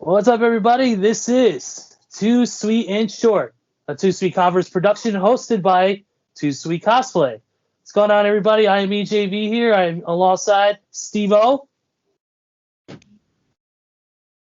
What's up, everybody? This is Too Sweet and Short, a Too Sweet Converse production hosted by Too Sweet Cosplay. What's going on, everybody? I am EJV here. I'm alongside Steve-O.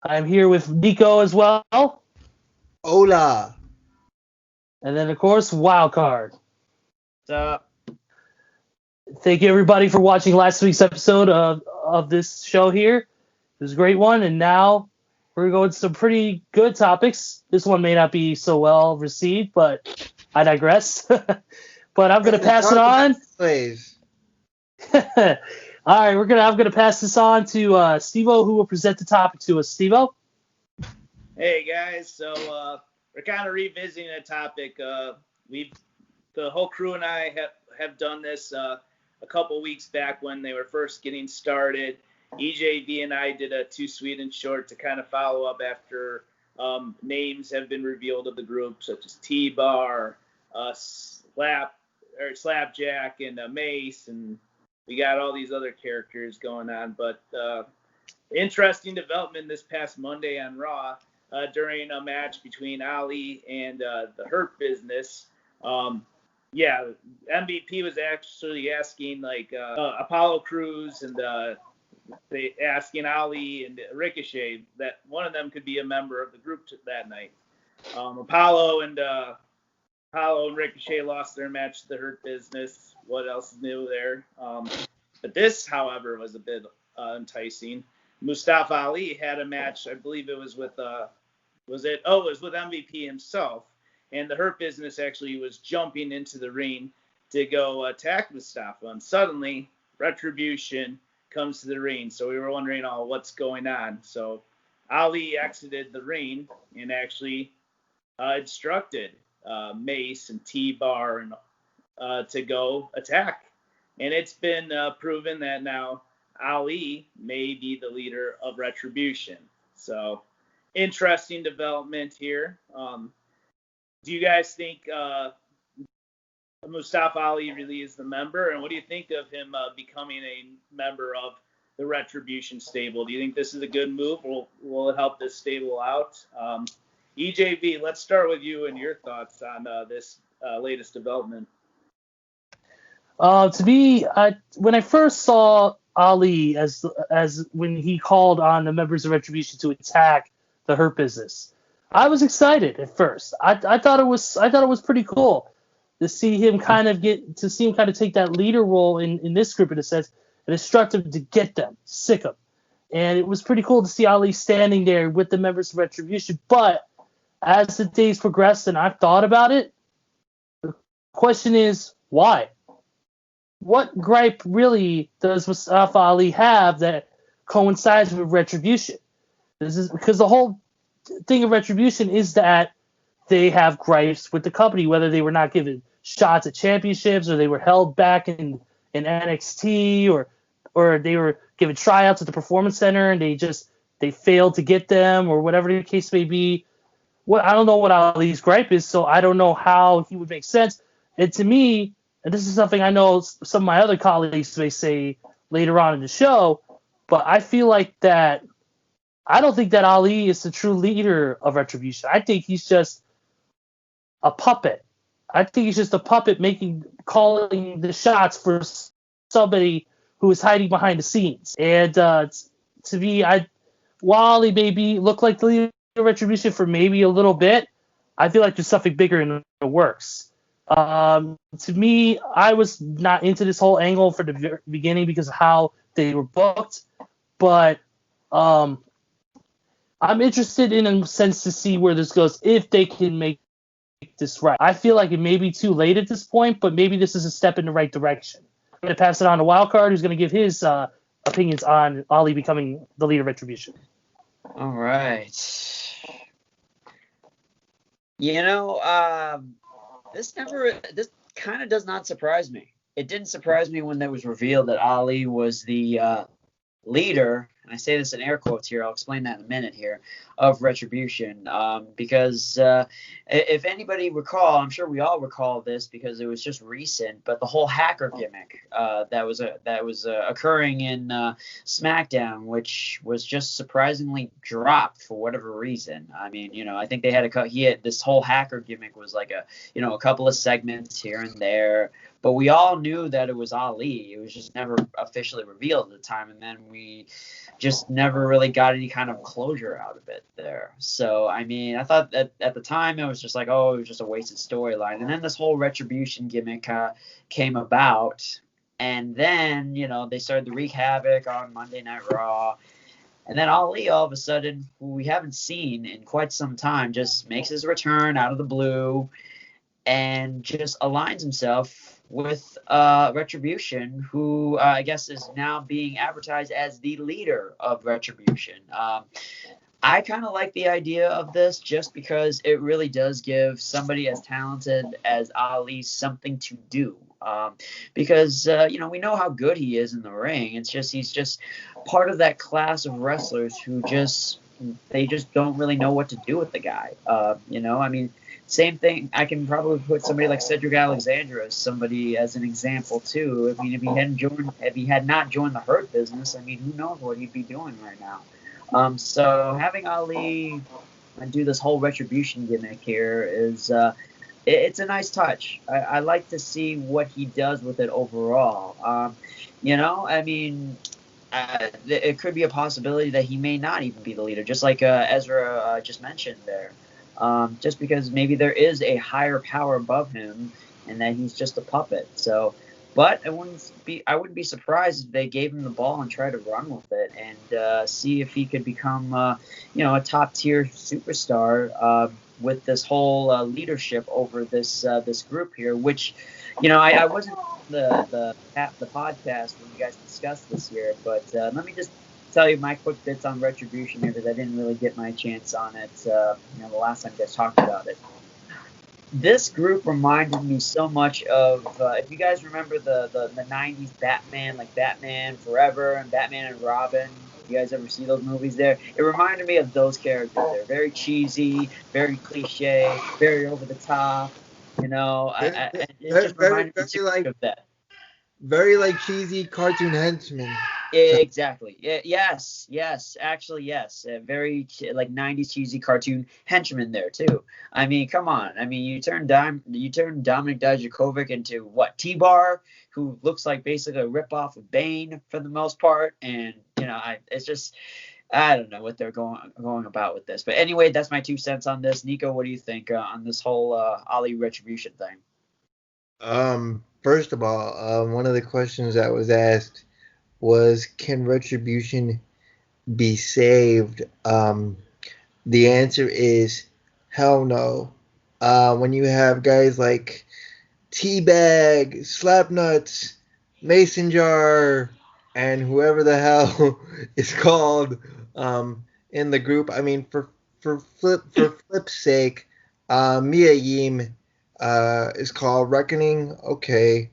I'm here with Nico as well. Hola. And then, of course, Wildcard. What's up? Thank you, everybody, for watching last week's episode of this show here. It was a great one, and now we're going to some pretty good topics. This one may not be so well received, but I digress. But I'm going to pass it on. Please. All right, I'm gonna pass this on to Steve-O, who will present the topic to us. Steve-O? Hey guys, so we're kind of revisiting a topic. The whole crew and I have done this a couple weeks back when they were first getting started. EJV and I did a Too Sweet and Short to kind of follow up after names have been revealed of the group, such as TBar, Slapjack, and Mace, and we got all these other characters going on. But interesting development this past Monday on Raw during a match between Ali and the Hurt Business. MVP was actually asking Apollo Crews and they asking Ali and Ricochet that one of them could be a member of the group that night. Apollo and Ricochet lost their match to the Hurt Business. What else is new there? But this, however, was a bit enticing. Mustafa Ali had a match. I believe it was with it was with MVP himself, and the Hurt Business actually was jumping into the ring to go attack Mustafa, and suddenly Retribution comes to the ring. So we were wondering, what's going on? So Ali exited the ring and actually instructed Mace and TBar to go attack. And it's been proven that now Ali may be the leader of Retribution. So interesting development here. Do you guys think Mustafa Ali really is the member? And what do you think of him becoming a member of the Retribution stable? Do you think this is a good move? Will it help this stable out? EJV, let's start with you and your thoughts on this latest development. To me, when I first saw Ali as when he called on the members of Retribution to attack the Hurt Business, I was excited at first. I thought it was pretty cool to see him kind of take that leader role in this group in a sense and instruct them to get them, sick them. And it was pretty cool to see Ali standing there with the members of Retribution. But as the days progressed and I've thought about it, the question is why? What gripe really does Mustafa Ali have that coincides with Retribution? This is because the whole thing of Retribution is that they have gripes with the company, whether they were not given shots at championships or they were held back in NXT or they were given tryouts at the Performance Center and they failed to get them or whatever the case may be. I don't know what Ali's gripe is, so I don't know how he would make sense. And to me, and this is something I know some of my other colleagues may say later on in the show, but I feel like that I don't think that Ali is the true leader of Retribution. I think he's just a puppet. I think he's just a puppet calling the shots for somebody who is hiding behind the scenes. And to me, while Ali maybe look like the leader of Retribution for maybe a little bit, I feel like there's something bigger in the works. To me, I was not into this whole angle from the beginning because of how they were booked, but I'm interested in a sense to see where this goes if they can make this right. I feel like it may be too late at this point, but maybe this is a step in the right direction. I'm going to pass it on to Wildcard, who's going to give his opinions on Ali becoming the leader of Retribution. All right. This kind of does not surprise me. It didn't surprise me when it was revealed that Ali was the leader. and I say this in air quotes here, I'll explain that in a minute here, of Retribution. Because if anybody recall, I'm sure we all recall this because it was just recent, but the whole hacker gimmick that was occurring in SmackDown, which was just surprisingly dropped for whatever reason. I mean, I think they had this whole hacker gimmick was like a couple of segments here and there, but we all knew that it was Ali. It was just never officially revealed at the time, and then we just never really got any kind of closure out of it there. So, I mean, I thought that at the time it was just like, oh, it was just a wasted storyline. And then this whole Retribution gimmick came about, and then, they started to wreak havoc on Monday Night Raw. And then Ali, all of a sudden, who we haven't seen in quite some time, just makes his return out of the blue and just aligns himself with Retribution, who I guess is now being advertised as the leader of Retribution. I kind of like the idea of this just because it really does give somebody as talented as Ali something to do. Because we know how good he is in the ring. It's just he's just part of that class of wrestlers who they just don't really know what to do with the guy. I mean, same thing. I can probably put somebody like Cedric Alexander as an example too. I mean, if he had not joined the Hurt Business, I mean, who knows what he'd be doing right now. So having Ali do this whole Retribution gimmick here is it's a nice touch. I like to see what he does with it overall. I mean, it could be a possibility that he may not even be the leader, just like Ezra just mentioned there. Just because maybe there is a higher power above him and that he's just a puppet. So, but I wouldn't be surprised if they gave him the ball and tried to run with it and see if he could become, a top tier superstar with this whole leadership over this group here. Which, I wasn't the podcast when you guys discussed this here, but let me just tell you my quick bits on Retribution here because I didn't really get my chance on it the last time you guys talked about it. This group reminded me so much of if you guys remember the 90s Batman, like Batman Forever and Batman and Robin. You guys ever see those movies there? It reminded me of those characters. They're very cheesy, very cliche, very over the top. It just reminded me of that. Very like cheesy cartoon henchmen. Exactly. Yes. Actually, yes. Very like 90s cheesy cartoon henchman there too. I mean, come on. I mean, you turn Dominic Dijakovic into what? TBar, who looks like basically a ripoff of Bane for the most part, and it's just I don't know what they're going about with this. But anyway, that's my 2 cents on this. Nico, what do you think on this whole Ali Retribution thing? First of all, one of the questions that was asked was, can Retribution be saved? The answer is hell no. When you have guys like Teabag, Slapnuts, Mason Jar, and whoever the hell is called in the group. I mean, for Flip's sake, Mia Yim is called Reckoning. Okay.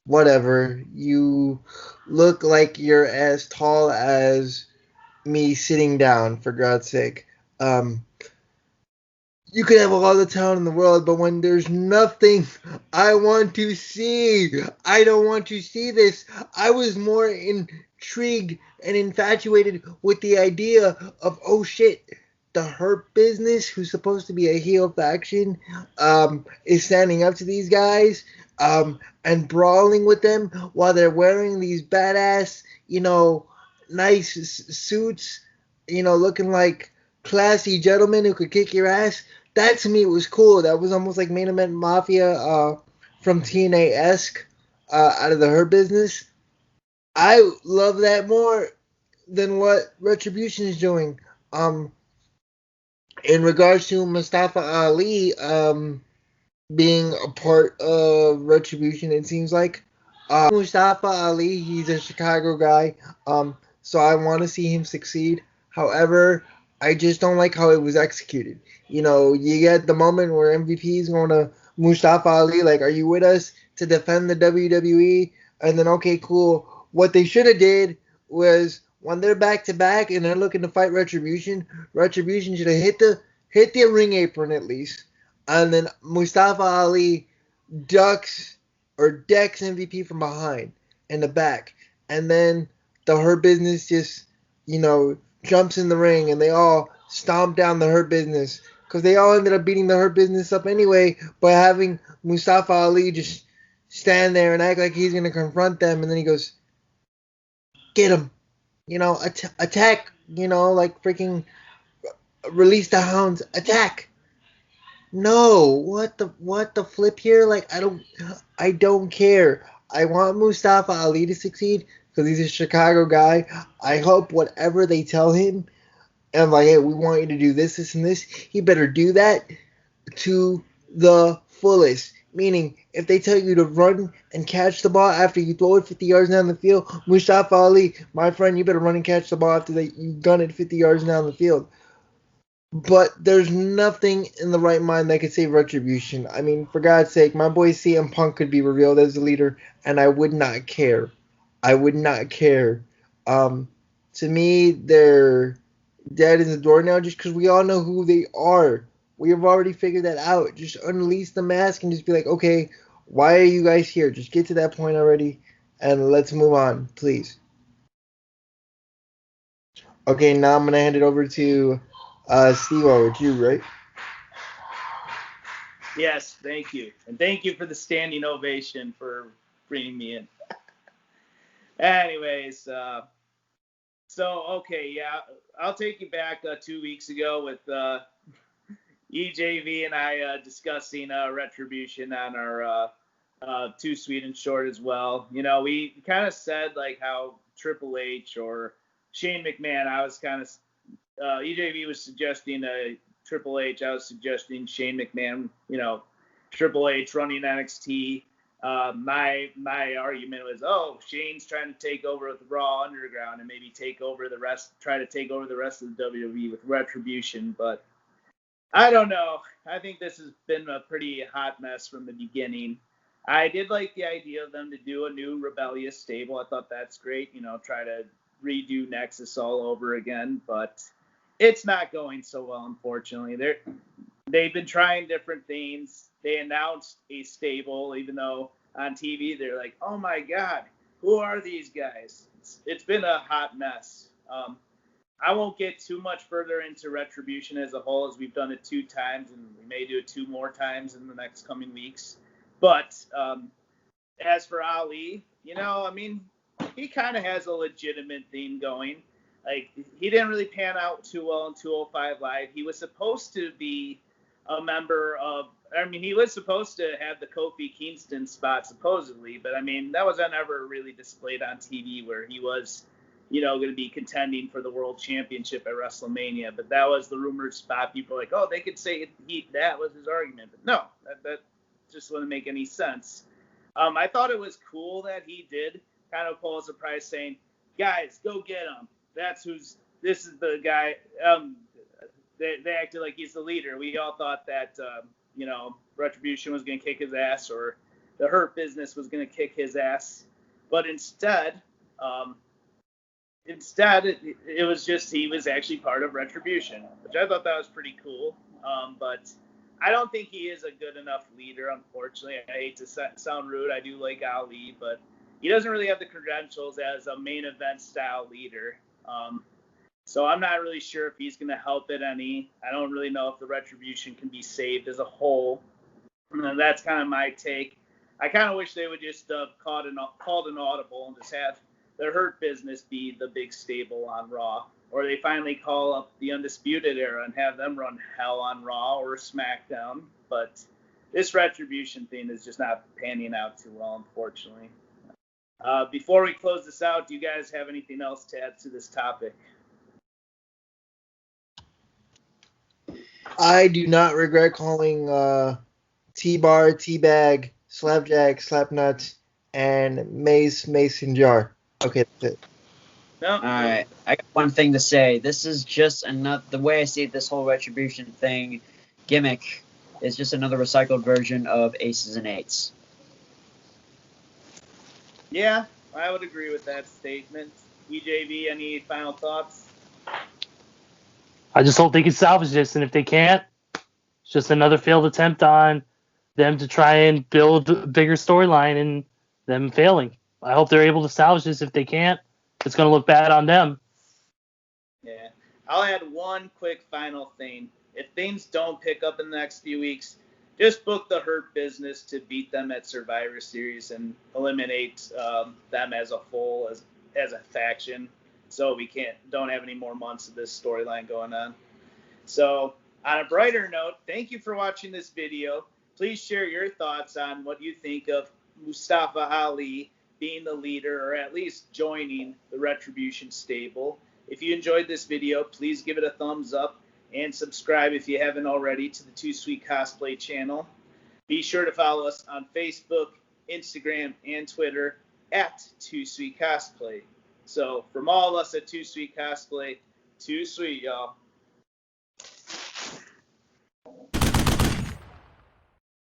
Whatever. You look like you're as tall as me sitting down, for God's sake. You could have all the talent in the world, but when there's nothing I want to see, I don't want to see this. I was more intrigued and infatuated with the idea of, oh shit, the Hurt Business, who's supposed to be a heel faction, is standing up to these guys and brawling with them while they're wearing these badass, nice suits, looking like classy gentlemen who could kick your ass. That to me was cool. That was almost like Main Event Mafia from TNA-esque out of the Hurt Business. I love that more than what Retribution is doing. In regards to Mustafa Ali being a part of Retribution, it seems like Mustafa Ali, he's a Chicago guy, so I want to see him succeed. However, I just don't like how it was executed. You get the moment where MVP is going to Mustafa Ali, like, are you with us to defend the WWE? And then, okay, cool. What they should have did was when they're back to back and they're looking to fight Retribution, Retribution should have hit the ring apron at least, and then Mustafa Ali ducks or decks MVP from behind in the back, and then the Hurt Business just jumps in the ring and they all stomp down the Hurt Business because they all ended up beating the Hurt Business up anyway by having Mustafa Ali just stand there and act like he's gonna confront them, and then he goes, "Get him." Attack, like freaking release the hounds, attack. No, what the flip here? Like, I don't care. I want Mustafa Ali to succeed because he's a Chicago guy. I hope whatever they tell him, and like, hey, we want you to do this, this, and this, he better do that to the fullest. Meaning, if they tell you to run and catch the ball after you throw it 50 yards down the field, Mustafa Ali, my friend, you better run and catch the ball after you gun it 50 yards down the field. But there's nothing in the right mind that could save Retribution. I mean, for God's sake, my boy CM Punk could be revealed as the leader, and I would not care. I would not care. To me, they're dead in the door now just because we all know who they are. We have already figured that out. Just unleash the mask and just be like, okay, why are you guys here? Just get to that point already, and let's move on, please. Okay, now I'm going to hand it over to Steve-O, it's you, right? Yes, thank you. And thank you for the standing ovation for bringing me in. Anyways, okay, yeah, I'll take you back 2 weeks ago with EJV and I discussing Retribution on our Too Sweet and Short as well. We kind of said like how Triple H or Shane McMahon, I was kind of EJV was suggesting Triple H. I was suggesting Shane McMahon. Triple H running NXT. My argument was, Shane's trying to take over the Raw Underground and maybe try to take over the rest of the WWE with Retribution. But I don't know. I think this has been a pretty hot mess from the beginning. I did like the idea of them to do a new rebellious stable. I thought that's great. Try to redo Nexus all over again, but it's not going so well, unfortunately. They've been trying different things. They announced a stable, even though on TV they're like, oh my God, who are these guys? It's been a hot mess. I won't get too much further into Retribution as a whole, as we've done it 2 times, and we may do it 2 more times in the next coming weeks. But as for Ali, he kind of has a legitimate thing going. Like, he didn't really pan out too well in 205 Live. He was supposed to be a member of, he was supposed to have the Kofi Kingston spot, supposedly, but, that wasn't ever really displayed on TV where he was, going to be contending for the World Championship at WrestleMania. But that was the rumored spot. People were like, they could say that was his argument. But no, that just wouldn't make any sense. I thought it was cool that he did kind of pull a surprise saying, guys, go get him. This is the guy. They acted like he's the leader. We all thought that, Retribution was going to kick his ass or the Hurt Business was going to kick his ass. But instead, it was just he was actually part of Retribution, which I thought that was pretty cool. But I don't think he is a good enough leader, unfortunately. I hate to sound rude. I do like Ali, but he doesn't really have the credentials as a main event style leader. So I'm not really sure if he's going to help it any. I don't really know if the Retribution can be saved as a whole. And that's kind of my take. I kind of wish they would just called an audible and just have the Hurt Business be the big stable on Raw. Or they finally call up the Undisputed Era and have them run hell on Raw or SmackDown. But this Retribution thing is just not panning out too well, unfortunately. Before we close this out, do you guys have anything else to add to this topic? I do not regret calling TBar, Teabag, Slapjack, Slapnuts, and Mace, Mason Jar. Okay, that's it. No. All right. I got one thing to say. This is just another, the way I see this whole Retribution thing gimmick is just another recycled version of Aces and Eights. Yeah, I would agree with that statement. EJV, any final thoughts? I just hope they can salvage this, and if they can't, it's just another failed attempt on them to try and build a bigger storyline and them failing. I hope they're able to salvage this. If they can't, it's going to look bad on them. Yeah. I'll add one quick final thing. If things don't pick up in the next few weeks, just book the Hurt Business to beat them at Survivor Series and eliminate them as a whole, as a faction, so we don't have any more months of this storyline going on. So, on a brighter note, thank you for watching this video. Please share your thoughts on what you think of Mustafa Ali being the leader, or at least joining the Retribution stable. If you enjoyed this video, please give it a thumbs up and subscribe if you haven't already to the Too Sweet Cosplay channel. Be sure to follow us on Facebook, Instagram, and Twitter at Too Sweet Cosplay. So from all of us at Too Sweet Cosplay, too sweet, y'all.